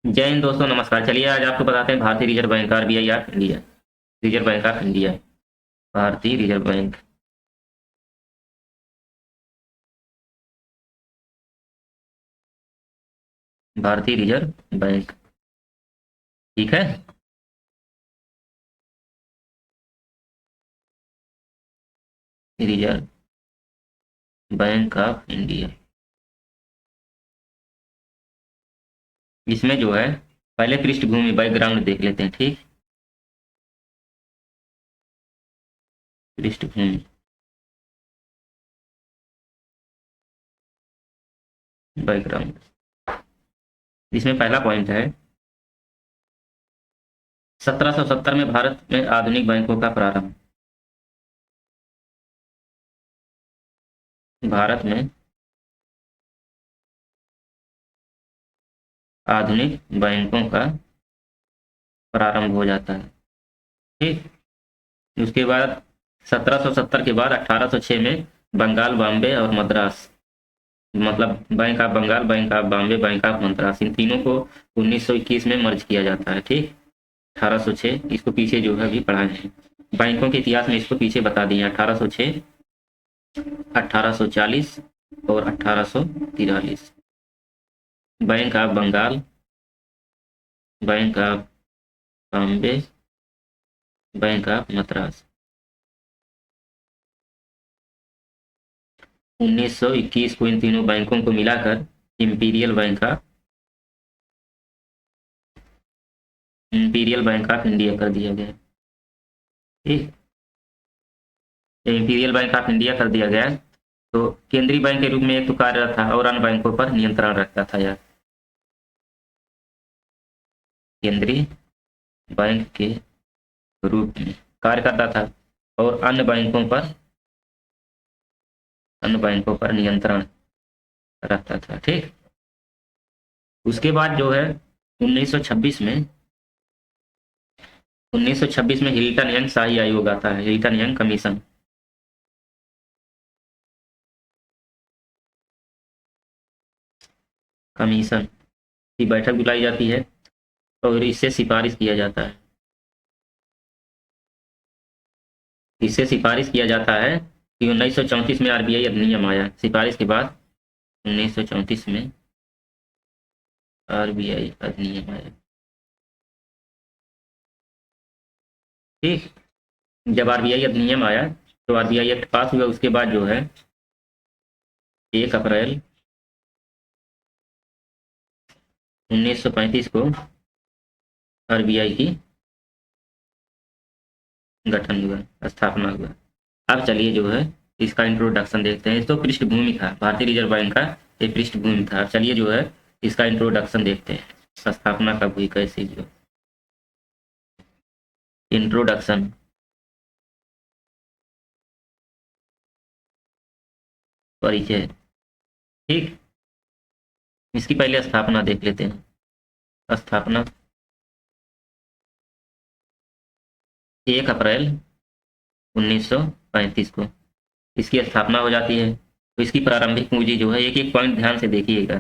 जय हिंद दोस्तों, नमस्कार। चलिए आज आपको बताते हैं भारतीय reserve bank RBI of India. Reserve bank of India, भारतीय रिजर्व बैंक। भारतीय रिजर्व बैंक, ठीक है। रिजर्व बैंक ऑफ इंडिया, इसमें जो है पहले पृष्ठभूमि बैकग्राउंड देख लेते हैं, ठीक। पृष्ठभूमि, बैकग्राउंड। इसमें पहला पॉइंट है 1770 में भारत में आधुनिक बैंकों का प्रारंभ। भारत में आधुनिक बैंकों का प्रारंभ हो जाता है, ठीक। उसके बाद 1770 के बाद 1806 में बंगाल, बॉम्बे और मद्रास, मतलब bank of Bengal, bank of Bombay, bank of Madras, इन तीनों को 1921 में मर्ज किया जाता है, ठीक। 1806, इसको पीछे जो है अभी पढ़ाए हैं बैंकों के इतिहास में, इसको पीछे बता दिए। 1806, 1840 और 1843। Bank of Bengal, bank of Bombay, bank of Madras. 1921 को इन तीनों बैंकों को मिलाकर इंपीरियल बैंक ऑफ इंडिया कर दिया गया, ठीक। इंपीरियल बैंक ऑफ इंडिया कर दिया गया तो केंद्रीय बैंक के रूप में एक तो कार्यरत था और अन्य बैंकों पर नियंत्रण रखता था यार। केंद्रीय बैंक के रूप में कार्य करता था और अन्य बैंकों पर नियंत्रण रखता था, ठीक। उसके बाद जो है 1926 में 1926 में हिल्टन यंग शाही आयोग आता है, हिल्टन यंग कमीशन। कमीशन की बैठक बुलाई जाती है और इससे सिफारिश किया जाता है, कि 1934 में आरबीआई अधिनियम आया। सिफारिश के बाद 1934 में आरबीआई अधिनियम आया, ठीक। जब आरबीआई अधिनियम आया तो आरबीआई एक्ट पास हुआ। उसके बाद जो है 1 अप्रैल 1935 को आरबीआई की गठन हुआ, स्थापना हुआ। अब चलिए जो है इसका इंट्रोडक्शन देखते हैं। तो पृष्ठभूमि था भारतीय रिजर्व बैंक का, ये पृष्ठभूमि था। अब चलिए जो है इसका इंट्रोडक्शन देखते हैं, स्थापना कब हुई, कैसे, जो इंट्रोडक्शन। परिचय, ठीक। इसकी पहले स्थापना देख लेते हैं। स्थापना 1 अप्रैल 1935 को इसकी स्थापना हो जाती है। तो इसकी प्रारंभिक पूंजी जो है, एक एक पॉइंट ध्यान से देखिएगा।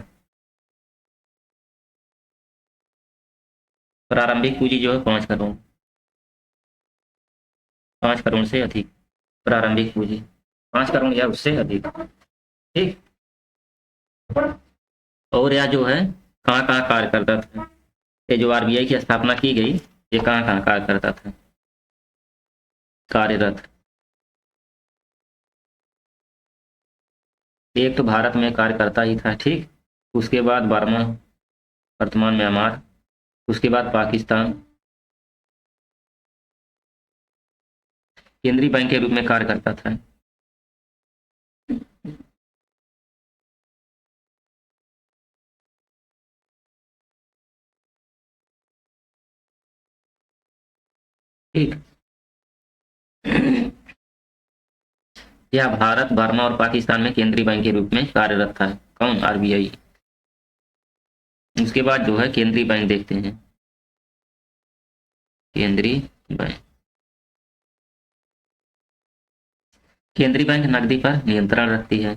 प्रारंभिक पूंजी जो है 5 करोड़, 5 करोड़ से अधिक प्रारंभिक पूंजी, 5 करोड़ या उससे अधिक, ठीक। और यह जो है कहाँ कहाँ कार्य करता था, ये जो आरबीआई की स्थापना की गई, ये कहाँ कहाँ कार्य करता था, कार्यरत। एक तो भारत में कार्य करता ही था, ठीक। उसके बाद बर्मा, वर्तमान म्यांमार, उसके बाद पाकिस्तान, केंद्रीय बैंक के रूप में कार्य करता था। ठीक। यह भारत, बर्मा और पाकिस्तान में केंद्रीय बैंक के रूप में कार्यरत था। कौन? आरबीआई। उसके बाद जो है केंद्रीय बैंक देखते हैं। केंद्रीय बैंक, केंद्रीय बैंक नकदी पर नियंत्रण रखती है।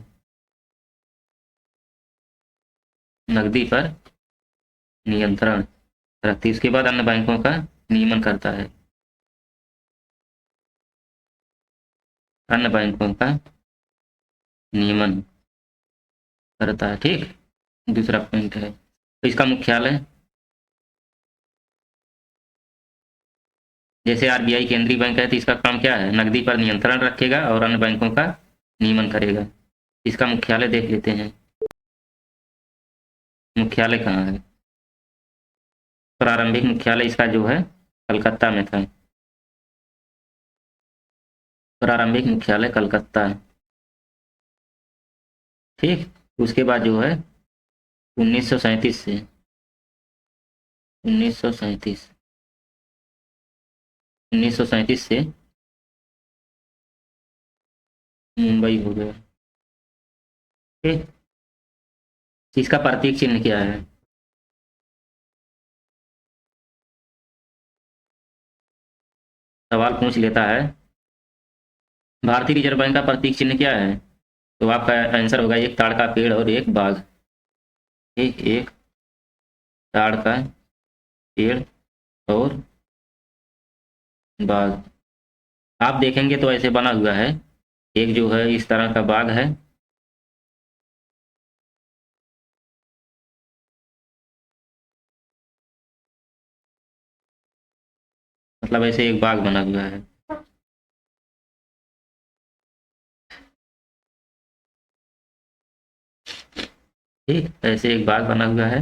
नकदी पर नियंत्रण रखती है। इसके बाद अन्य बैंकों का नियमन करता है, अन्य बैंकों का नियमन करता है। ठीक, दूसरा पॉइंट है। तो इसका मुख्यालय, जैसे आरबीआई केंद्रीय बैंक है तो इसका काम क्या है, नकदी पर नियंत्रण रखेगा और अन्य बैंकों का नियमन करेगा। इसका मुख्यालय देख लेते हैं, मुख्यालय कहाँ है। प्रारंभिक मुख्यालय इसका जो है कलकत्ता में था, प्रारंभिक मुख्यालय कलकत्ता है। ठीक, उसके बाद जो है 1937 से 1937 1937 से मुंबई हो गया। ठीक, इसका प्रतीक चिन्ह क्या है। सवाल पूछ लेता है, भारतीय रिजर्व बैंक का प्रतीक चिन्ह क्या है। तो आपका आंसर होगा एक ताड़ का पेड़ और एक बाघ। ठीक, एक ताड़ का पेड़ और बाघ। आप देखेंगे तो ऐसे बना हुआ है, एक जो है इस तरह का बाघ है, मतलब ऐसे एक बाघ बना हुआ है। ठीक, ऐसे एक बाघ बना हुआ है,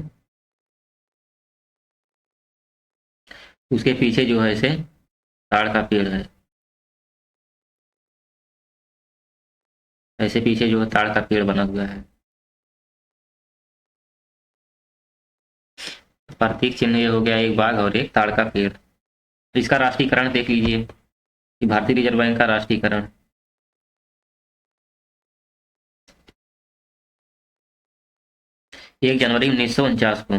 उसके पीछे जो है ऐसे ताड़ का पेड़ है, ऐसे पीछे जो है ताड़ का पेड़ बना हुआ है। प्रतीक चिन्ह ये हो गया एक बाघ और एक ताड़ का पेड़। इसका राष्ट्रीयकरण देख लीजिए कि भारतीय रिजर्व बैंक का राष्ट्रीयकरण, 1 जनवरी 1949 को,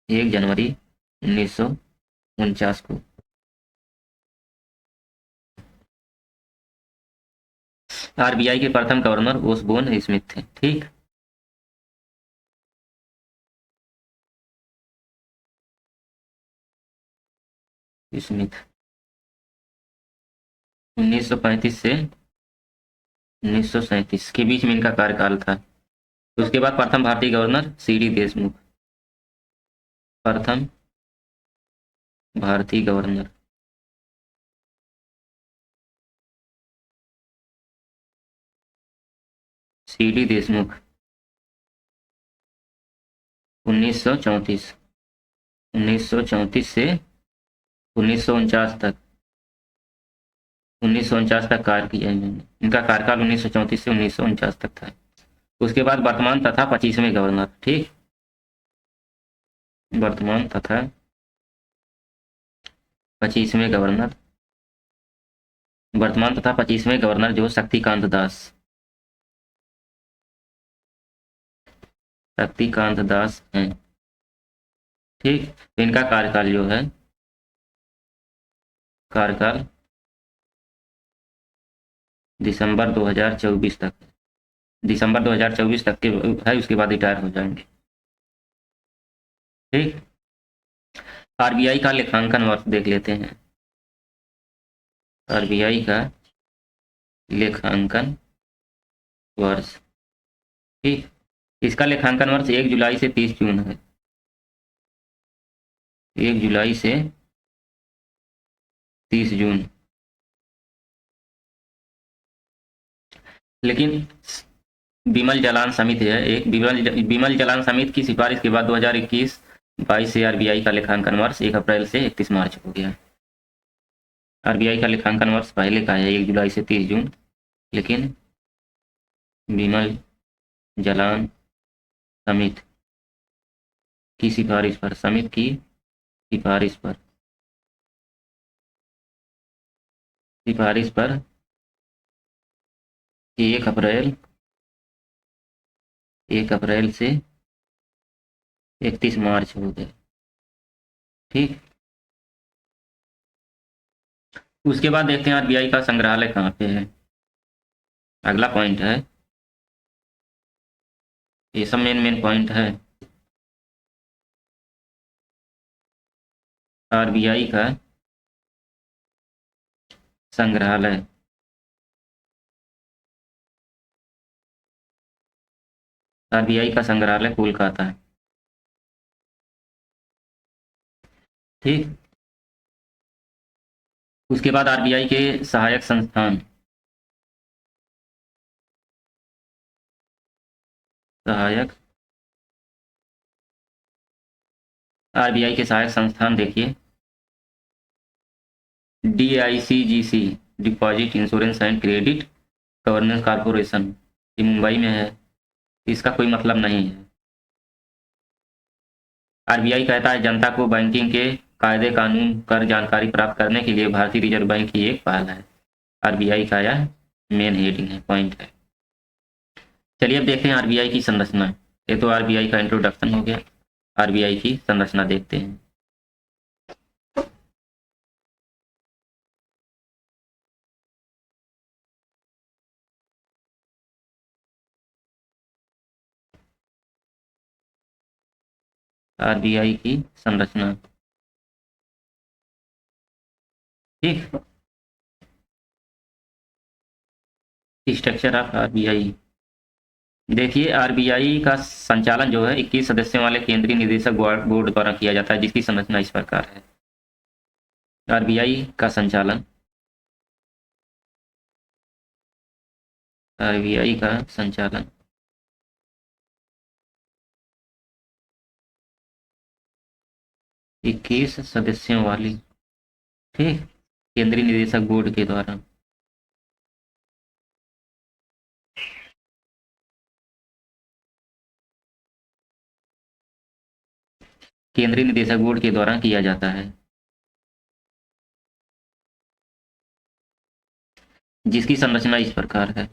1 जनवरी 1949 को। आरबीआई के प्रथम गवर्नर ओसबोर्न स्मिथ थे। ठीक, स्मिथ 1935 से 1937 के बीच में इनका कार्यकाल था। उसके बाद प्रथम भारतीय गवर्नर सीडी देशमुख, प्रथम भारतीय गवर्नर सीडी देशमुख 1934, 1934 से 1949 तक, 1949 तक कार्य किया इन्होंने। इनका कार्यकाल 1934 से 1949 तक था। उसके बाद वर्तमान तथा 25वें गवर्नर। ठीक, वर्तमान तथा 25वें गवर्नर, वर्तमान तथा 25वें गवर्नर जो शक्तिकांत दास, शक्तिकांत दास हैं। ठीक, तो इनका कार्यकाल जो है, कार्यकाल दिसंबर 2024 तक, दिसंबर 2024 तक के है, उसके बाद रिटायर हो जाएंगे। ठीक, आरबीआई का लेखांकन वर्ष देख लेते हैं, आरबीआई का लेखांकन वर्ष। ठीक, इसका लेखांकन वर्ष 1 जुलाई से 30 जून है, 1 जुलाई से 30 जून। लेकिन बिमल जलान समिति है एक, बिमल जलान समिति की सिफारिश के बाद 2021-22 से आरबीआई का लेखांकन वर्ष 1 अप्रैल से 31 मार्च हो गया। आरबीआई का लेखांकन वर्ष पहले का है 1 जुलाई से 30 जून, लेकिन बिमल जलान समिति की सिफारिश पर, समिति की सिफारिश पर, सिफारिश पर 1 अप्रैल, 1 अप्रैल से 31 मार्च हो गए। ठीक, उसके बाद देखते हैं आरबीआई का संग्रहालय कहाँ पे है। अगला पॉइंट है, ये सब मेन मेन पॉइंट है। आरबीआई का संग्रहालय। आरबीआई का संग्रहालय कोलकाता है। ठीक। उसके बाद आरबीआई के सहायक संस्थान। सहायक आरबीआई के सहायक संस्थान देखिए, DICGC, deposit insurance and credit governance corporation, ये मुंबई में है। इसका कोई मतलब नहीं है। आरबीआई कहता है जनता को बैंकिंग के कायदे कानून कर जानकारी प्राप्त करने के लिए भारतीय रिजर्व बैंक की एक पहल है। आरबीआई का यह मेन हेडिंग है, पॉइंट है। चलिए अब देखते हैं आरबीआई की संरचना। ये तो आरबीआई का इंट्रोडक्शन हो गया। आरबीआई की संरचना देखते हैं। आरबीआई की संरचना। ठीक। Structure of RBI. देखिए आरबीआई का संचालन जो है 21 सदस्यों वाले केंद्रीय निदेशक बोर्ड द्वारा किया जाता है, जिसकी संरचना इस प्रकार है। आरबीआई का संचालन, आरबीआई का संचालन 21 सदस्यों वाली, ठीक, केंद्रीय निदेशक बोर्ड के द्वारा। केंद्रीय निदेशक बोर्ड के द्वारा किया जाता है, जिसकी संरचना इस प्रकार है।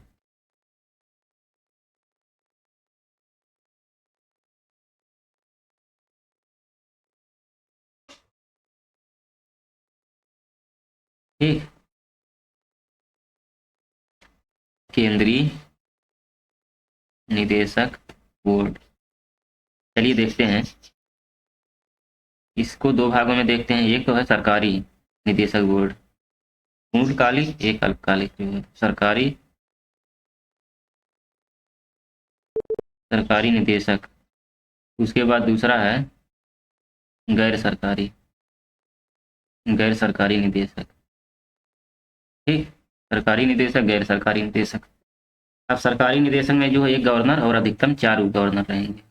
ठीक। केंद्रीय निदेशक बोर्ड। चलिए देखते हैं, इसको दो भागों में देखते हैं। एक तो है सरकारी निदेशक बोर्ड, पूर्णकालिक, एक अल्पकालिक जो है सरकारी, सरकारी निदेशक। उसके बाद दूसरा है गैर सरकारी, गैर सरकारी निदेशक। ठीक। सरकारी निदेशक, गैर सरकारी निदेशक। अब सरकारी निदेशक में जो है एक गवर्नर और अधिकतम 4 उप गवर्नर रहेंगे।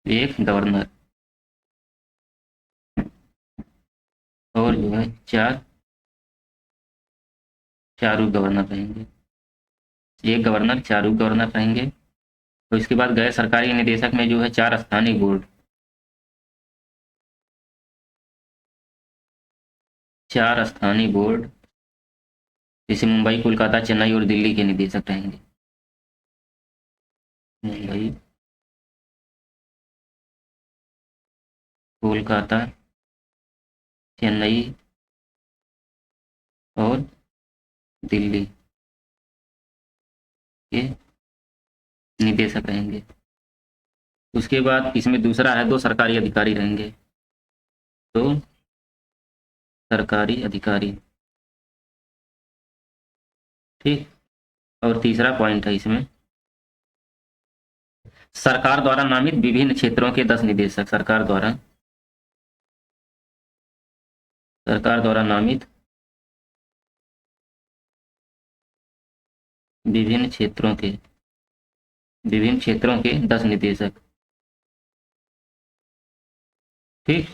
एक गवर्नर और जो है चार उप गवर्नर रहेंगे। एक गवर्नर, 4 उप गवर्नर रहेंगे। तो इसके बाद गैर सरकारी निदेशक में जो है 4 स्थानीय बोर्ड, 4 स्थानीय बोर्ड, जैसे मुंबई, कोलकाता, चेन्नई और दिल्ली के निदेशक रहेंगे। मुंबई, कोलकाता, चेन्नई और दिल्ली के निदेशक रहेंगे। उसके बाद इसमें दूसरा है 2 सरकारी अधिकारी रहेंगे। तो सरकारी अधिकारी, ठीक। और तीसरा पॉइंट है इसमें, सरकार द्वारा नामित विभिन्न क्षेत्रों के 10 निदेशक। सरकार द्वारा नामित विभिन्न क्षेत्रों के 10 निदेशक। ठीक।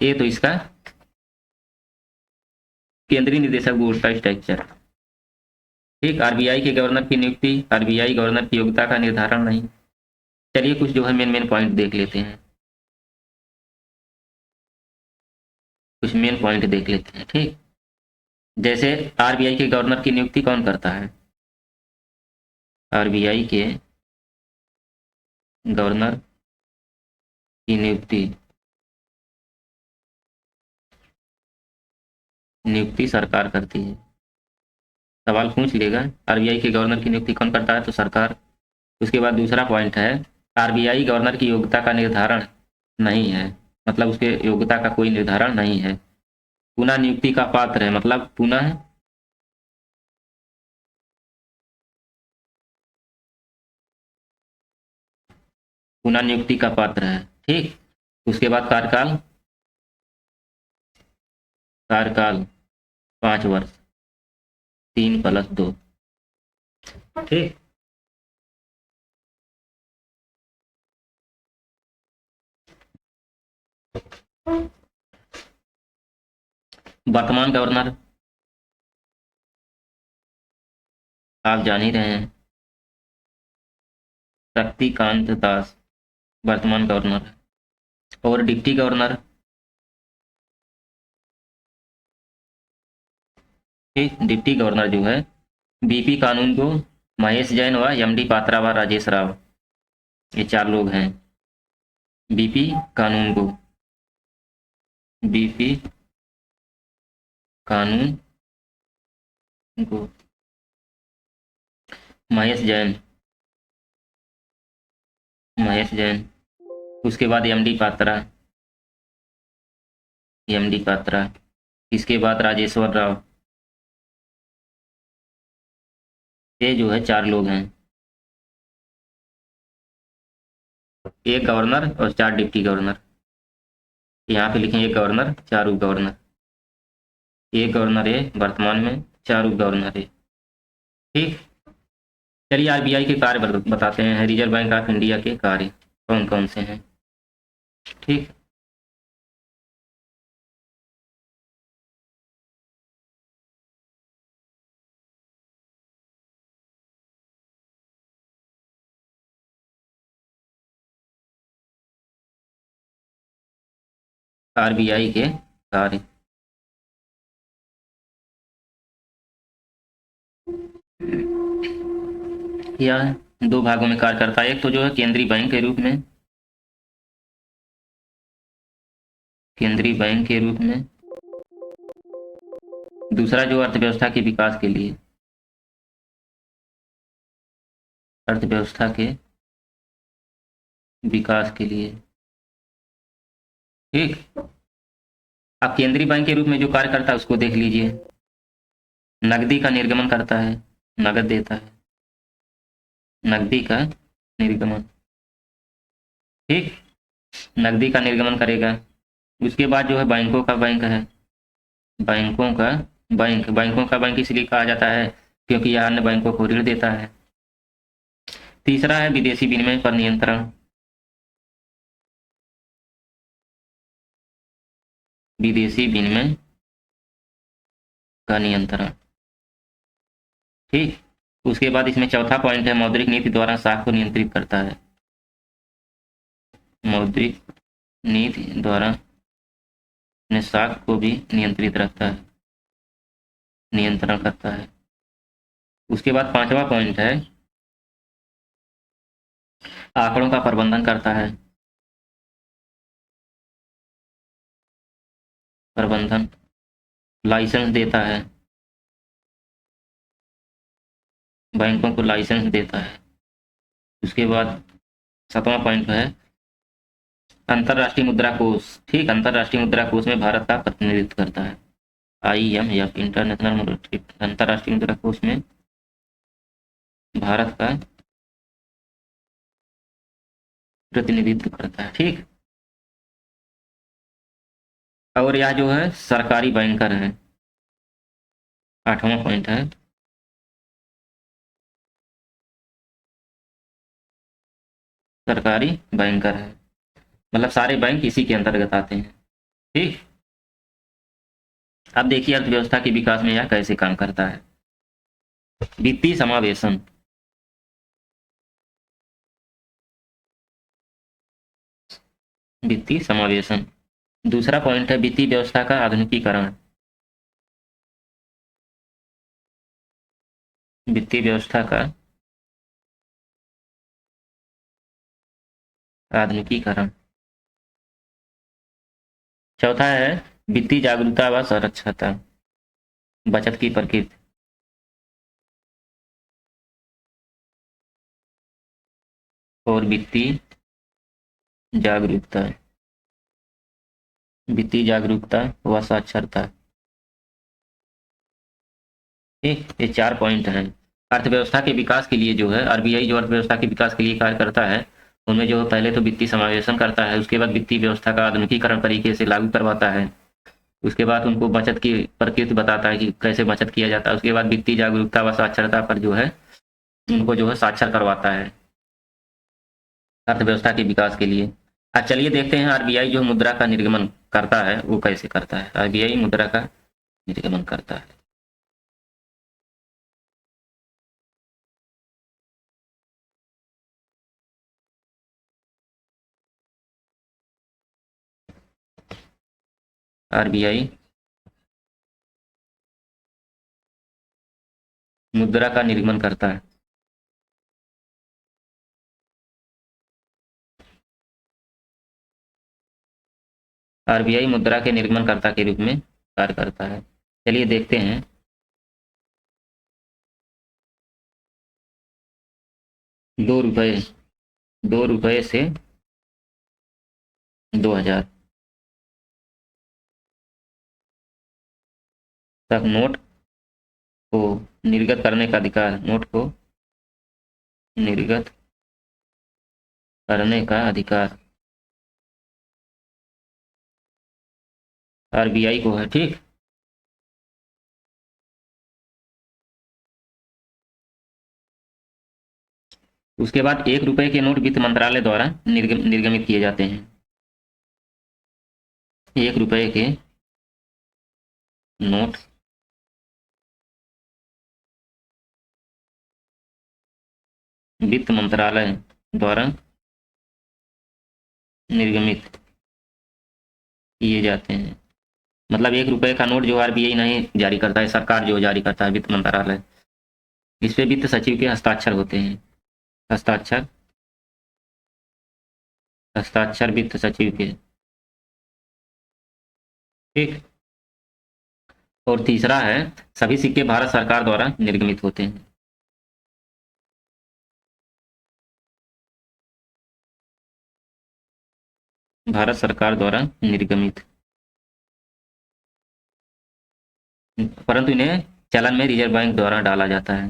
ये तो इसका केंद्रीय निदेशक बोर्ड का स्ट्रक्चर। ठीक। आरबीआई के गवर्नर की नियुक्ति, आरबीआई गवर्नर की योग्यता का निर्धारण नहीं। चलिए कुछ जो है मेन मेन पॉइंट देख लेते हैं, कुछ मेन पॉइंट देख लेते हैं। ठीक। जैसे आरबीआई के गवर्नर की नियुक्ति कौन करता है? आरबीआई के गवर्नर की नियुक्ति सरकार करती है। सवाल पूछ लेगा, आरबीआई के गवर्नर की नियुक्ति कौन करता है? तो सरकार। उसके बाद दूसरा पॉइंट है, आरबीआई गवर्नर की योग्यता का निर्धारण नहीं है। मतलब उसके योग्यता का कोई निर्धारण नहीं है। पुनः नियुक्ति का पात्र है, मतलब पुनः पुनः नियुक्ति का पात्र है। ठीक। उसके बाद कार्यकाल, कार्यकाल 5 वर्ष, 3+2। ठीक। वर्तमान गवर्नर आप जान ही रहे हैं, शक्तिकांत दास वर्तमान गवर्नर है। और डिप्टी गवर्नर, ठीक, डिप्टी गवर्नर जो है, बीपी कानूनगो, महेश जैन व एमडी पात्रा व राजेश राव, ये 4 लोग हैं। बीपी कानूनगो, बीपी कानूनगो, महेश जैन, महेश जैन। उसके बाद एमडी पात्रा, एमडी पात्रा। इसके बाद राजेश्वर राव। ये जो है 4 लोग हैं, एक गवर्नर और 4 डिप्टी गवर्नर। यहाँ पे लिखें एक गवर्नर 4 उप गवर्नर, एक गवर्नर है वर्तमान में, 4 उप गवर्नर है। ठीक। चलिए आरबीआई के कार्य बताते हैं, रिजर्व बैंक ऑफ इंडिया के कार्य कौन कौन से हैं। ठीक। आरबीआई के कार्य, यह 2 भागों में कार्य करता है। एक तो जो है केंद्रीय बैंक के रूप में, केंद्रीय बैंक के रूप में। दूसरा जो अर्थव्यवस्था के विकास के लिए, अर्थव्यवस्था के विकास के लिए। ठीक। अब केंद्रीय बैंक के रूप में जो कार्य करता है उसको देख लीजिए। नकदी का निर्गमन करता है, नकद देता है, नकदी का निर्गमन। ठीक। नकदी का निर्गमन करेगा। उसके बाद जो है बैंकों का बैंक है, बैंकों का बैंक, बैंकों का बैंक इसलिए कहा जाता है क्योंकि यह अन्य बैंकों को ऋण देता है। तीसरा है विदेशी विनिमय पर नियंत्रण, विदेशी विनिमय का नियंत्रण। ठीक। उसके बाद इसमें चौथा पॉइंट है मौद्रिक नीति द्वारा साख को नियंत्रित करता है, मौद्रिक नीति द्वारा अपने साख को भी नियंत्रित रखता है, नियंत्रण करता है। उसके बाद 5वां पॉइंट है आंकड़ों का प्रबंधन करता है, प्रबंधन, लाइसेंस देता है, बैंकों को लाइसेंस देता है। उसके बाद 7वां पॉइंट है अंतर्राष्ट्रीय मुद्रा कोष। ठीक, अंतर्राष्ट्रीय मुद्रा कोष में भारत का प्रतिनिधित्व करता है, IMF, इंटरनेशनल अंतर्राष्ट्रीय मुद्रा कोष में भारत का प्रतिनिधित्व करता है। ठीक। और यह जो है सरकारी बैंकर है, 8वां पॉइंट है सरकारी बैंकर है, मतलब सारे बैंक इसी के अंतर्गत आते हैं। ठीक। अब देखिए अर्थव्यवस्था के विकास में यह कैसे काम करता है। वित्तीय समावेशन, वित्तीय समावेशन। दूसरा पॉइंट है वित्तीय व्यवस्था का आधुनिकीकरण, वित्तीय व्यवस्था का आधुनिकीकरण। चौथा है वित्तीय जागरूकता व साक्षरता, बचत की प्रकृति। और वित्तीय जागरूकता, वित्तीय जागरूकता व साक्षरता। ठीक, ये 4 पॉइंट हैं। अर्थव्यवस्था के विकास के लिए जो है आरबीआई जो अर्थव्यवस्था के विकास के लिए कार्य करता है, उनमें जो पहले तो वित्तीय समावेशन करता है, उसके बाद वित्तीय व्यवस्था का आधुनिकीकरण तरीके से लागू करवाता है, उसके बाद उनको बचत की प्रकृति बताता है कि कैसे बचत किया जाता है, उसके बाद वित्तीय जागरूकता व साक्षरता पर जो है उनको जो है साक्षर करवाता है अर्थव्यवस्था के विकास के लिए। आज चलिए देखते हैं आरबीआई जो मुद्रा का निर्गमन करता है वो कैसे करता है। आरबीआई मुद्रा का निर्गमन करता है। आरबीआई मुद्रा का निर्गमन करता है। आरबीआई मुद्रा के निर्गमनकर्ता के रूप में कार्य करता है। चलिए देखते हैं। 2 रुपये, 2 रुपये से 2000 तक नोट को निर्गत करने का अधिकार, नोट को निर्गत करने का अधिकार आरबीआई को है। ठीक, उसके बाद 1 रुपये के नोट वित्त मंत्रालय द्वारा निर्गमित किए जाते हैं। 1 रुपये के नोट वित्त मंत्रालय द्वारा निर्गमित किए जाते हैं। मतलब 1 रुपये का नोट जो आरबीआई नहीं जारी करता है, सरकार जो जारी करता है, वित्त मंत्रालय, इस पे वित्त सचिव के हस्ताक्षर होते हैं। हस्ताक्षर, हस्ताक्षर वित्त सचिव के। ठीक, और तीसरा है सभी सिक्के भारत सरकार द्वारा निर्गमित होते हैं। भारत सरकार द्वारा निर्गमित, परंतु इन्हें चलन में रिजर्व बैंक द्वारा डाला जाता है।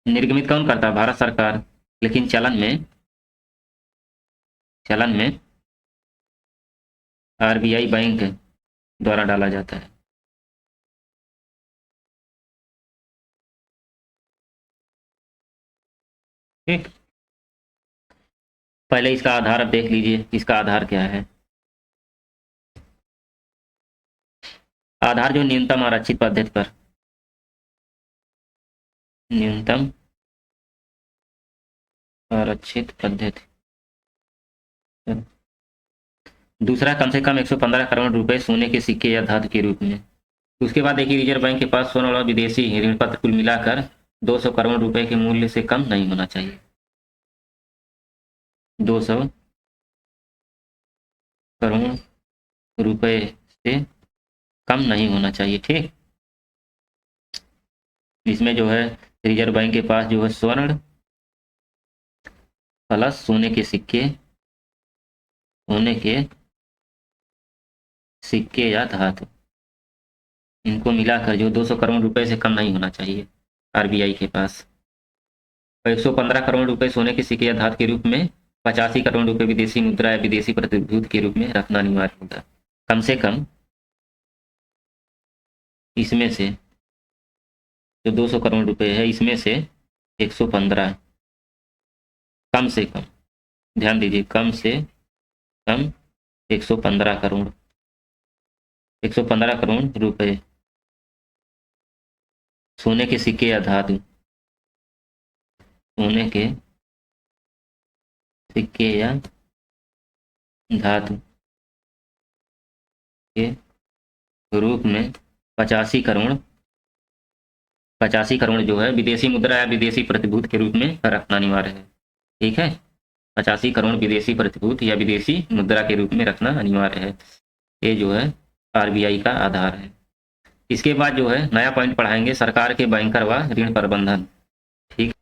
निर्गमित कौन करता है? भारत सरकार, लेकिन चलन में, चलन में आरबीआई बैंक द्वारा डाला जाता है। ठीक, पहले इसका आधार अब देख लीजिए, इसका आधार क्या है। आधार जो न्यूनतम आरक्षित पद्धति पर, न्यूनतम आरक्षित पद्धति। दूसरा कम से कम 115 करोड़ रुपए सोने के सिक्के या धातु के रूप में। उसके बाद देखिए रिजर्व बैंक के पास सोना और विदेशी ऋण पत्र कुल मिलाकर 200 करोड़ रुपए के मूल्य से कम नहीं होना चाहिए। 200 करोड़ रुपए से कम नहीं होना चाहिए। ठीक, इसमें जो है रिजर्व बैंक के पास जो है स्वर्ण प्लस सोने के सिक्के, सोने के सिक्के या धातु, इनको मिलाकर जो 200 करोड़ रुपए से कम नहीं होना चाहिए आरबीआई के पास। 115 करोड़ रुपए सोने के सिक्के या धातु के रूप में, 85 करोड़ रुपए विदेशी मुद्रा या विदेशी प्रतिभूति के रूप में रखना अनिवार्य होगा। कम से कम इसमें से जो 200 करोड़ रुपए है, इसमें से 115, कम से कम, ध्यान दीजिए, कम से कम 115 करोड़, 115 करोड़ रुपए सोने के सिक्के या धातु, सोने के सिक्के या धातु के रूप में 85 करोड़, 85 करोड़ जो है विदेशी मुद्रा या विदेशी प्रतिभूति के रूप में रखना अनिवार्य है। ठीक है, 85 करोड़ विदेशी प्रतिभूति या विदेशी मुद्रा के रूप में रखना अनिवार्य है। ये जो है आरबीआई का आधार है। इसके बाद जो है नया पॉइंट पढ़ाएंगे, सरकार के बैंकर व ऋण प्रबंधन। ठीक,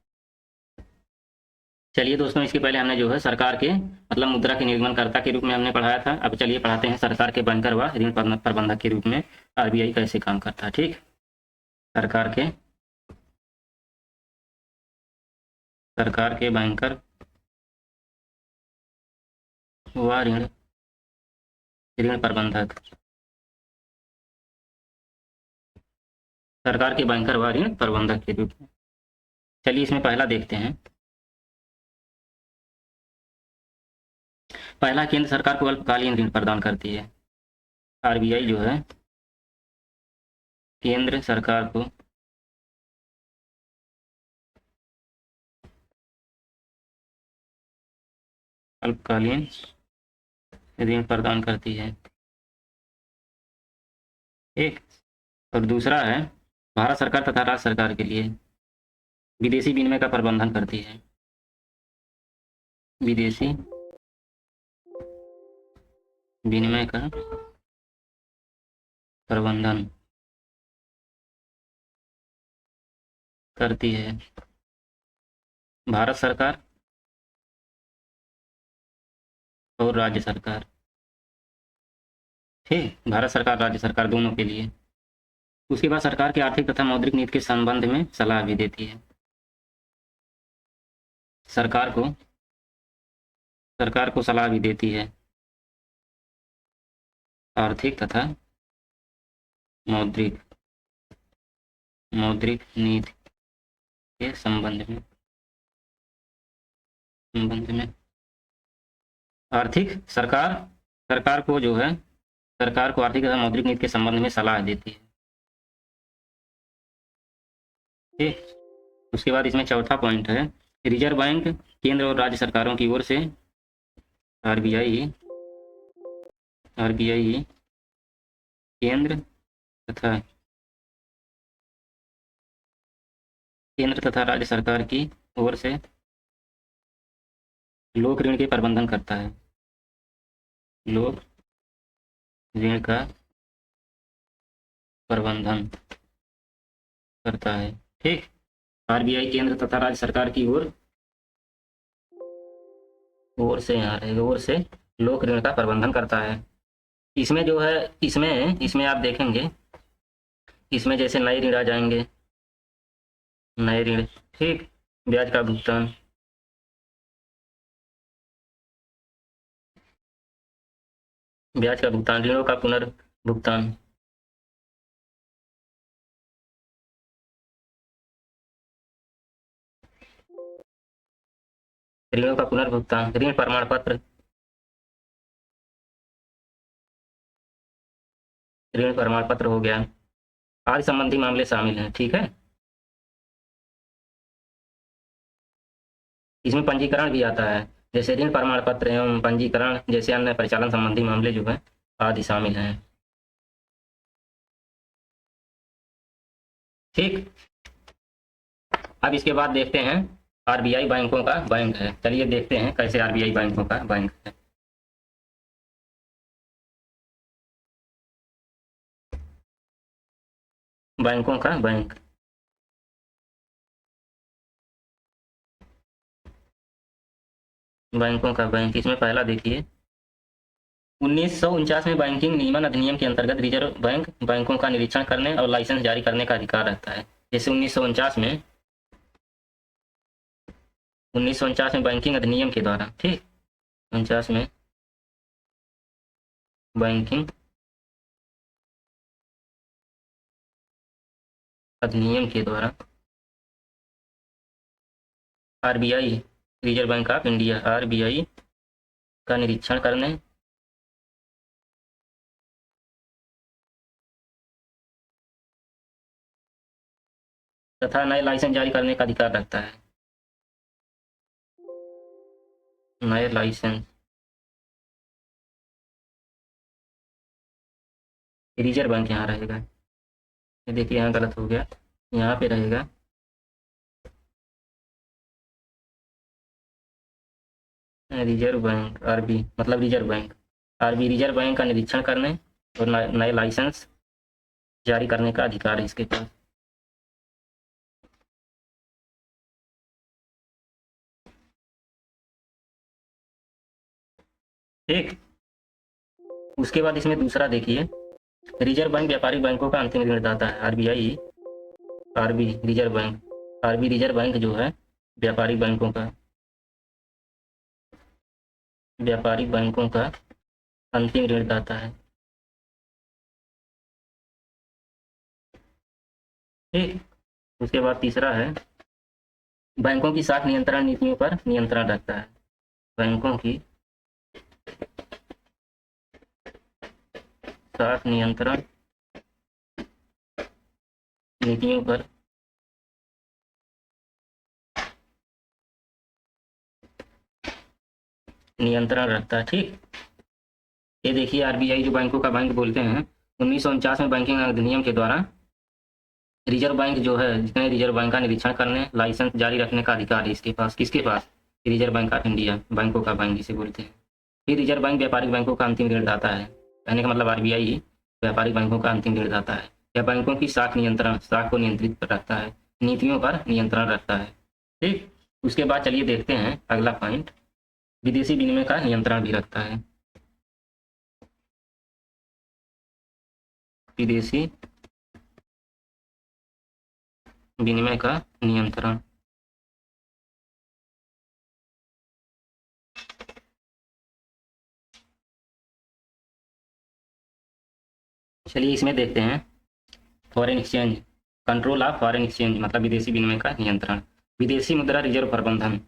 चलिए दोस्तों, इसके पहले हमने जो है सरकार के मतलब मुद्रा के निर्गमनकर्ता के रूप में हमने पढ़ाया था। अब चलिए पढ़ाते हैं सरकार के बैंकर व ऋण प्रबंधक के रूप में आरबीआई कैसे काम करता है। ठीक, सरकार के बैंकर व ऋण ऋण प्रबंधक, सरकार के बैंकर व ऋण प्रबंधक के रूप में। चलिए इसमें पहला देखते हैं। पहला, केंद्र सरकार को अल्पकालीन ऋण प्रदान करती है। आरबीआई जो है केंद्र सरकार को अल्पकालीन ऋण प्रदान करती है। एक, और दूसरा है भारत सरकार तथा राज्य सरकार के लिए विदेशी विनिमय का प्रबंधन करती है। विदेशी विनिमय का प्रबंधन करती है भारत सरकार और राज्य सरकार। ठीक, भारत सरकार राज्य सरकार दोनों के लिए। उसके बाद सरकार की आर्थिक तथा मौद्रिक नीति के संबंध में सलाह भी देती है। सरकार को सलाह भी देती है आर्थिक तथा मौद्रिक नीति के संबंध में सरकार को जो है सरकार को आर्थिक तथा मौद्रिक नीति के संबंध में सलाह देती है। ठीक, उसके बाद इसमें चौथा पॉइंट है, रिजर्व बैंक केंद्र और राज्य सरकारों की ओर से आरबीआई केंद्र तथा राज्य सरकार की ओर से लोक ऋण के प्रबंधन करता है। लोक ऋण का प्रबंधन करता है। ठीक, आरबीआई केंद्र तथा राज्य सरकार की ओर से यहाँ रहेगा, ओर से लोक ऋण का प्रबंधन करता है। इसमें जो है इसमें आप देखेंगे, इसमें जैसे नए ऋण आ जाएंगे, नए ऋण। ठीक, ब्याज का भुगतान, ऋणों का पुनर्भुगतान, ऋण प्रमाण पत्र, हो गया, आदि संबंधी मामले शामिल हैं। ठीक है, इसमें पंजीकरण भी आता है, जैसे ऋण प्रमाण पत्र एवं पंजीकरण जैसे अन्य परिचालन संबंधी मामले जो है आदि शामिल हैं। ठीक, अब इसके बाद देखते हैं आरबीआई बैंकों का बैंक है। चलिए देखते हैं कैसे आरबीआई बैंकों का बैंक है। बैंकों का बैंक, इसमें पहला देखिए, 1949 में बैंकिंग नियमन अधिनियम के अंतर्गत रिजर्व बैंक बैंकों का निरीक्षण करने और लाइसेंस जारी करने का अधिकार रहता है। जैसे 1949 में बैंकिंग अधिनियम के द्वारा, ठीक, 49 में बैंकिंग अधिनियम के द्वारा RBI, reserve bank of India, RBI का निरीक्षण करने तथा नए लाइसेंस जारी करने का अधिकार रखता है। नए लाइसेंस, रिजर्व बैंक यहाँ रहेगा। ये देखिए यहाँ गलत हो गया, यहाँ पे रहेगा रिजर्व बैंक, आरबी मतलब reserve bank, RB reserve bank का निरीक्षण करने और नए लाइसेंस जारी करने का अधिकार है इसके पास। ठीक। उसके बाद इसमें दूसरा देखिए, रिजर्व बैंक व्यापारिक बैंकों का अंतिम ऋणदाता है। RBI, RB reserve bank, RB reserve bank जो है व्यापारिक बैंकों का, व्यापारिक बैंकों का अंतिम ऋणदाता है। ठीक। उसके बाद तीसरा है, बैंकों की साख नियंत्रण नीतियों पर नियंत्रण रखता है। बैंकों की साख नियंत्रण नीतियों पर नियंत्रण रखता है। ठीक। ये देखिए, आरबीआई जो बैंकों का बैंक बोलते हैं, 1949 में बैंकिंग अधिनियम के द्वारा रिजर्व बैंक जो है, जितने रिजर्व बैंक का निरीक्षण करने, लाइसेंस जारी रखने का अधिकार है इसके पास। किसके पास? रिजर्व बैंक ऑफ इंडिया, बैंकों का बैंक जिसे बोलते हैं। फिर रिजर्व बैंक व्यापारिक बैंकों का अंतिम ऋणदाता है। कहने का मतलब आरबीआई व्यापारिक बैंकों का अंतिम ऋणदाता है। यह बैंकों की साख को नियंत्रित रखता है, नीतियों पर नियंत्रण रखता है। ठीक। उसके बाद चलिए देखते हैं अगला पॉइंट, विदेशी विनिमय का नियंत्रण भी रखता है। विदेशी विनिमय का नियंत्रण। चलिए इसमें देखते हैं, foreign exchange, control of foreign exchange मतलब विदेशी विनिमय का नियंत्रण। विदेशी मुद्रा रिजर्व प्रबंधन,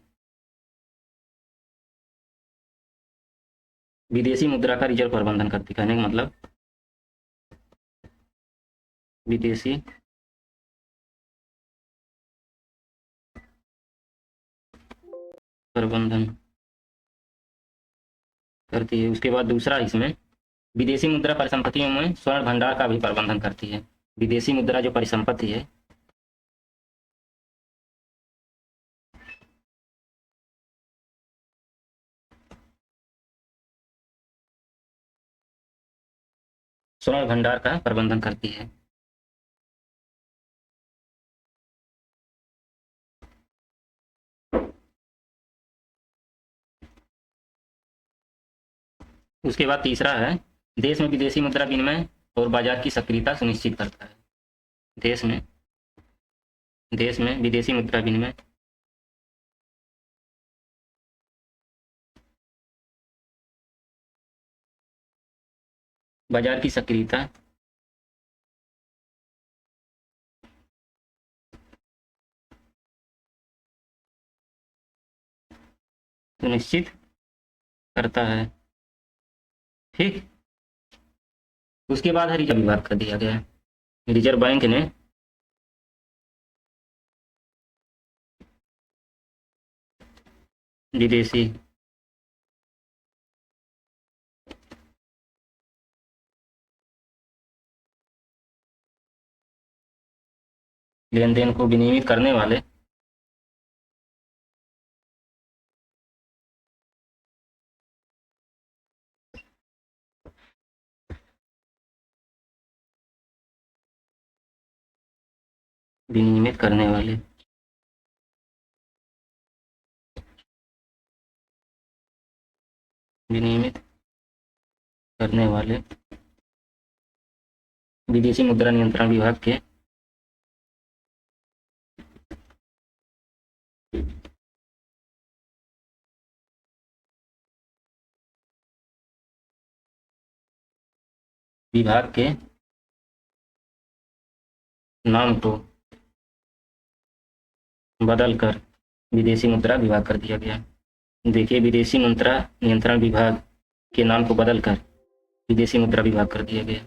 विदेशी मुद्रा का रिजर्व प्रबंधन करती, कहने का मतलब विदेशी प्रबंधन करती है। उसके बाद दूसरा इसमें, विदेशी मुद्रा परिसंपत्तियों में स्वर्ण भंडार का भी प्रबंधन करती है। विदेशी मुद्रा जो परिसंपत्ति है, स्वर्ण भंडार का प्रबंधन करती है। उसके बाद तीसरा है, देश में विदेशी मुद्रा विनिमय और बाजार की सक्रियता सुनिश्चित करता है। देश में विदेशी मुद्रा विनिमय बाजार की सक्रियता सुनिश्चित करता है। ठीक। उसके बाद है रिजर्व विभाग कर दिया गया है। रिजर्व बैंक ने विदेशी लेन देन को विनियमित करने वाले विनियमित करने वाले विनियमित करने वाले विदेशी मुद्रा नियंत्रण विभाग के नाम को बदलकर विदेशी मुद्रा विभाग कर दिया गया। देखिए, विदेशी मुद्रा नियंत्रण विभाग के नाम को बदलकर विदेशी मुद्रा विभाग कर दिया गया।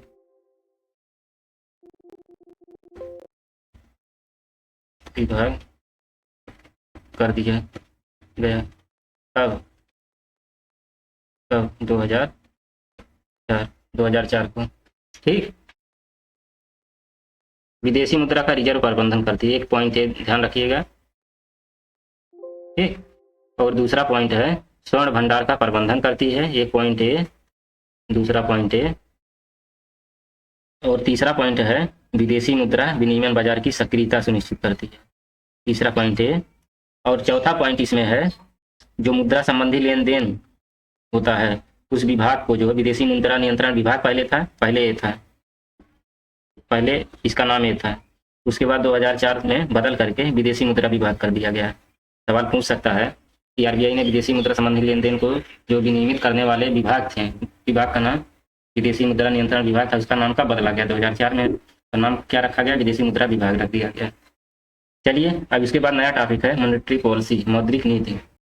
विभाग कर दिया गया। अब 2004 को। ठीक। विदेशी मुद्रा का रिजर्व प्रबंधन करती है, एक पॉइंट है, ध्यान रखिएगा। ठीक। और दूसरा पॉइंट है, स्वर्ण भंडार का प्रबंधन करती है, एक पॉइंट है। दूसरा पॉइंट है, और तीसरा पॉइंट है, विदेशी मुद्रा विनिमय बाजार की सक्रियता सुनिश्चित करती है। तीसरा पॉइंट है। और चौथा पॉइंट इसमें है, जो मुद्रा संबंधी लेन देन होता है उस विभाग को जो है विदेशी मुद्रा नियंत्रण विभाग पहले इसका नाम ये था। उसके बाद 2004 में बदल करके विदेशी मुद्रा विभाग कर दिया गया। सवाल पूछ सकता है कि आरबीआई ने विदेशी मुद्रा संबंधी लेन देन को जो विनियमित करने वाले विभाग थे, विभाग का नाम विदेशी मुद्रा नियंत्रण विभाग था, उसका नाम कब बदला गया? 2004 में। तो नाम क्या रखा गया? विदेशी मुद्रा विभाग रख दिया गया। चलिए अब इसके बाद नया टॉपिक है मॉनेटरी पॉलिसी, मौद्रिक नीति।